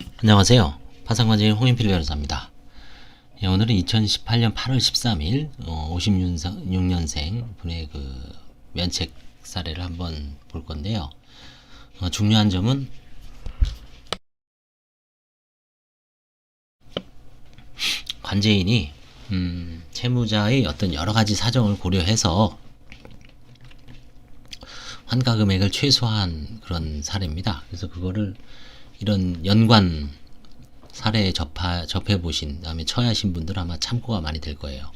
안녕하세요. 파산관제인 홍인필 변호사입니다. 예, 오늘은 2018년 8월 13일 56년생 분의 그 면책 사례를 한번 볼 건데요. 중요한 점은 관제인이 채무자의 어떤 여러 가지 사정을 고려해서 환가 금액을 최소화한 그런 사례입니다. 그래서 그거를 이런 연관 사례에 접해보신 다음에 처하신 분들 아마 참고가 많이 될 거예요.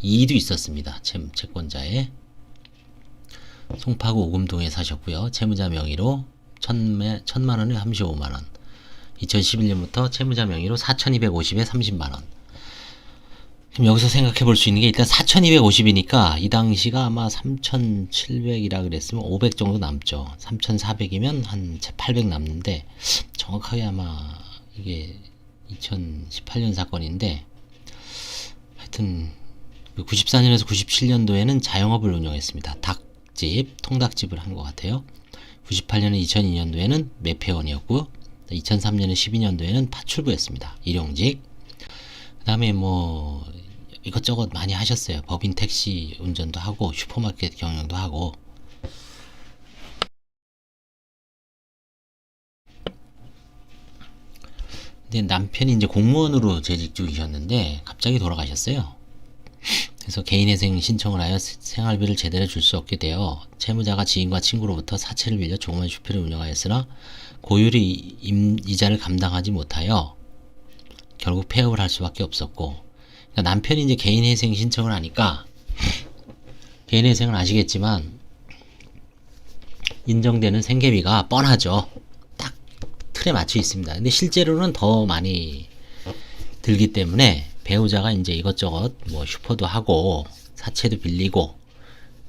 이의도 있었습니다. 채권자의 송파구 오금동에 사셨고요. 채무자 명의로 1,000만원에 35만원, 2011년부터 채무자 명의로 4,250에 30만원. 그럼 여기서 생각해 볼 수 있는 게, 일단 4,250이니까 이 당시가 아마 3,700이라 그랬으면 500 정도 남죠. 3,400이면 한 800 남는데, 정확하게 아마 이게 2018년 사건인데, 하여튼 94년에서 97년도에는 자영업을 운영했습니다. 닭집, 통닭집을 한 것 같아요. 98년에 2002년도에는 매폐원이었고요. 2003년에 12년도에는 파출부였습니다. 일용직. 그 다음에 뭐 이것저것 많이 하셨어요. 법인 택시 운전도 하고 슈퍼마켓 경영도 하고. 근데 남편이 이제 공무원으로 재직 중이셨는데 갑자기 돌아가셨어요. 그래서 개인회생 신청을 하여 생활비를 제대로 줄 수 없게 되어 채무자가 지인과 친구로부터 사채를 빌려 조그만 슈퍼를 운영하였으나 고율의 이자를 감당하지 못하여 결국 폐업을 할 수밖에 없었고, 그러니까 남편이 이제 개인회생 신청을 하니까, 개인회생은 아시겠지만 인정되는 생계비가 뻔하죠. 딱 틀에 맞춰 있습니다. 근데 실제로는 더 많이 들기 때문에 배우자가 이제 이것저것 뭐 슈퍼도 하고 사채도 빌리고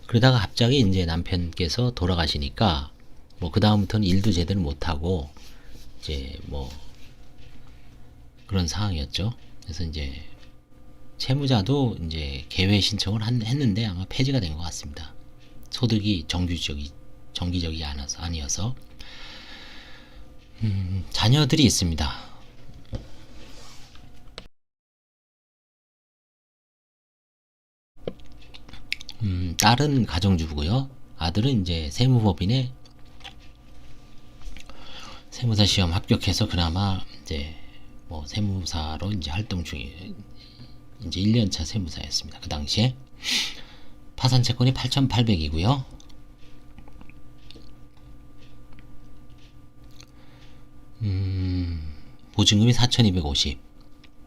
그러다가 갑자기 이제 남편께서 돌아가시니까 뭐 그 다음부터는 일도 제대로 못하고 이제 뭐 그런 상황이었죠. 그래서 이제 채무자도 이제 개회 신청을 했는데 아마 폐지가 된 것 같습니다. 소득이 정기적이 아니어서. 자녀들이 있습니다. 딸은 가정주부고요. 아들은 이제 세무법인에 세무사 시험 합격해서 그나마 이제 뭐 세무사로 이제 활동 중에 이제 1년차 세무사였습니다. 그 당시에 파산 채권이 8,800이고요. 보증금이 4,250.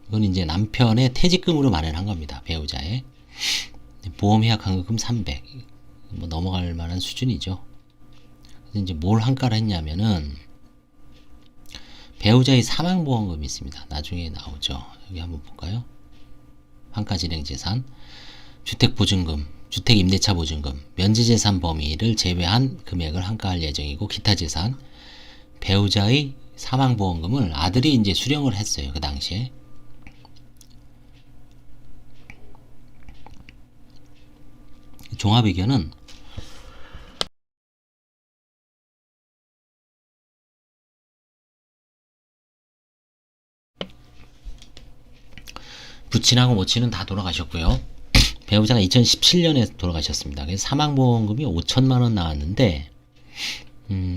이건 이제 남편의 퇴직금으로 마련한 겁니다. 배우자의. 보험회약 환급금 300. 뭐 넘어갈 만한 수준이죠. 그래서 이제 뭘 환가를 했냐면은 배우자의 사망보험금이 있습니다. 나중에 나오죠. 여기 한번 볼까요? 환가진행재산, 주택보증금, 주택임대차 보증금, 면제재산 범위를 제외한 금액을 환가할 예정이고, 기타 재산, 배우자의 사망보험금을 아들이 이제 수령을 했어요. 그 당시에. 종합의견은 부친하고 모친은 다 돌아가셨고요. 배우자가 2017년에 돌아가셨습니다. 그래서 사망보험금이 5천만원 나왔는데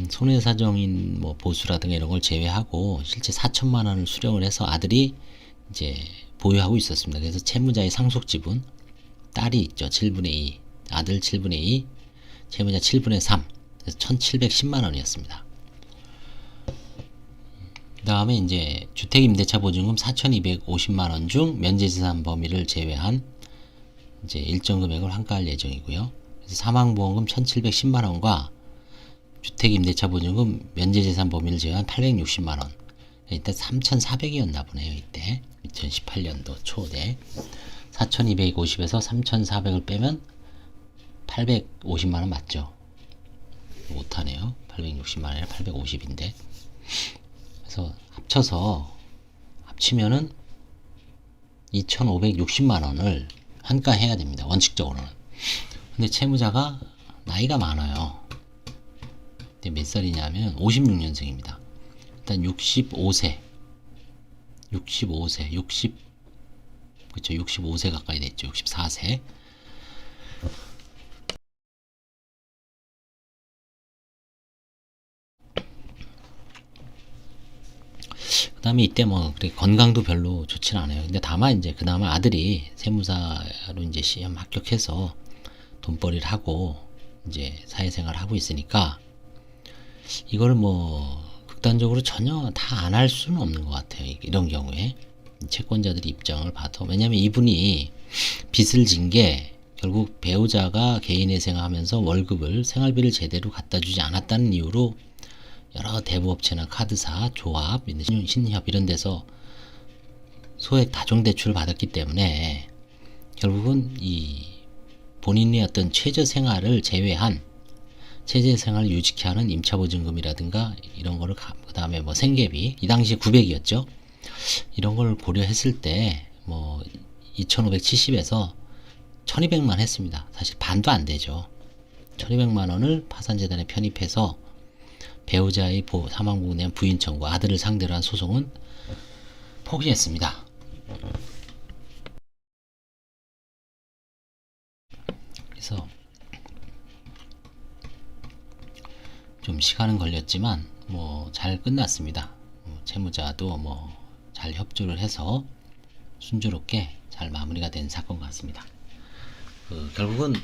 손해사정인 뭐 보수라든가 이런 걸 제외하고 실제 4천만원을 수령을 해서 아들이 이제 보유하고 있었습니다. 그래서 채무자의 상속지분, 딸이 있죠. 7분의 2, 아들 7분의 2, 채무자 7분의 3, 그래서 1,710만원이었습니다. 그 다음에 이제 주택임대차 보증금 4,250만원 중 면제재산 범위를 제외한 이제 일정 금액을 환가할 예정이고요. 그래서 사망보험금 1,710만원과 주택임대차 보증금 면제재산 범위를 제외한 860만원. 일단 3,400이었나 보네요. 이때 2018년도 초에 4,250에서 3,400을 빼면 850만원 맞죠? 못하네요. 860만원에 850인데. 그래서 합치면은 2,560만원을 환가해야 됩니다. 원칙적으로는. 근데 채무자가 나이가 많아요. 몇 살이냐면 56년생입니다. 일단 65세, 그쵸, 65세 가까이 됐죠. 64세. 그 다음에 이때 뭐 그렇게 건강도 별로 좋진 않아요. 근데 다만 이제 그나마 아들이 세무사로 이제 시험 합격해서 돈벌이를 하고 이제 사회생활을 하고 있으니까 이걸 뭐 극단적으로 전혀 다 안 할 수는 없는 것 같아요. 이런 경우에 채권자들의 입장을 봐도. 왜냐면 이분이 빚을 진 게 결국 배우자가 개인회생하면서 월급을, 생활비를 제대로 갖다 주지 않았다는 이유로 여러 대부업체나 카드사, 조합, 신협 이런 데서 소액 다종대출을 받았기 때문에 결국은 이 본인의 어떤 최저생활을 제외한 최저생활을 유지케 하는 임차보증금이라든가 이런 거를, 그 다음에 뭐 생계비, 이 당시에 900이었죠. 이런 걸 고려했을 때 뭐 2570에서 1200만 했습니다. 사실 반도 안 되죠. 1200만 원을 파산재단에 편입해서 배우자의 사망보고 낸 부인 청구, 아들을 상대로 한 소송은 포기했습니다. 그래서 좀 시간은 걸렸지만 뭐 잘 끝났습니다. 채무자도 뭐 잘 협조를 해서 순조롭게 잘 마무리가 된 사건 같습니다. 결국은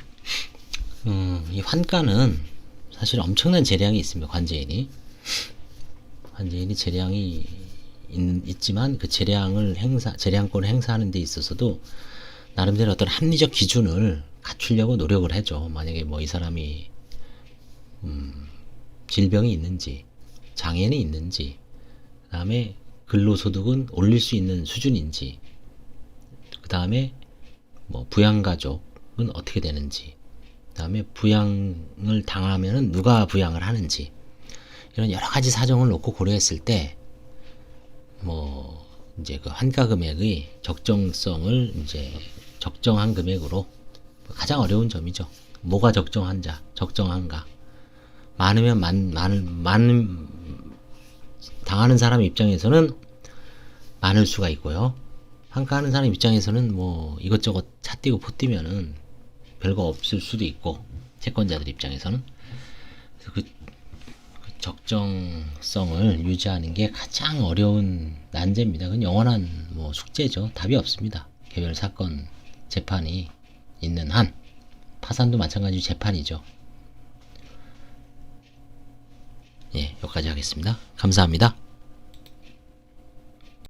이 환가는 사실 엄청난 재량이 있습니다. 관제인이 재량이 있지만 그 재량권을 행사하는 데 있어서도 나름대로 어떤 합리적 기준을 갖추려고 노력을 하죠. 만약에 뭐 이 사람이 질병이 있는지, 장애는 있는지, 그 다음에 근로소득은 올릴 수 있는 수준인지, 그 다음에 뭐 부양가족은 어떻게 되는지, 그 다음에 부양을 당하면은 누가 부양을 하는지, 이런 여러 가지 사정을 놓고 고려했을 때, 뭐 이제 그 환가 금액의 적정성을 이제 적정한 금액으로, 가장 어려운 점이죠. 뭐가 적정한가. 많으면 많은 당하는 사람 입장에서는 많을 수가 있고요. 환가하는 사람 입장에서는 뭐 이것저것 차 띄고 포 뛰면은 별거 없을 수도 있고, 채권자들 입장에서는. 그래서 그 적정성을 유지하는 게 가장 어려운 난제입니다. 그건 영원한 뭐 숙제죠. 답이 없습니다. 개별 사건 재판이 있는 한, 파산도 마찬가지 재판이죠. 예, 여기까지 하겠습니다. 감사합니다.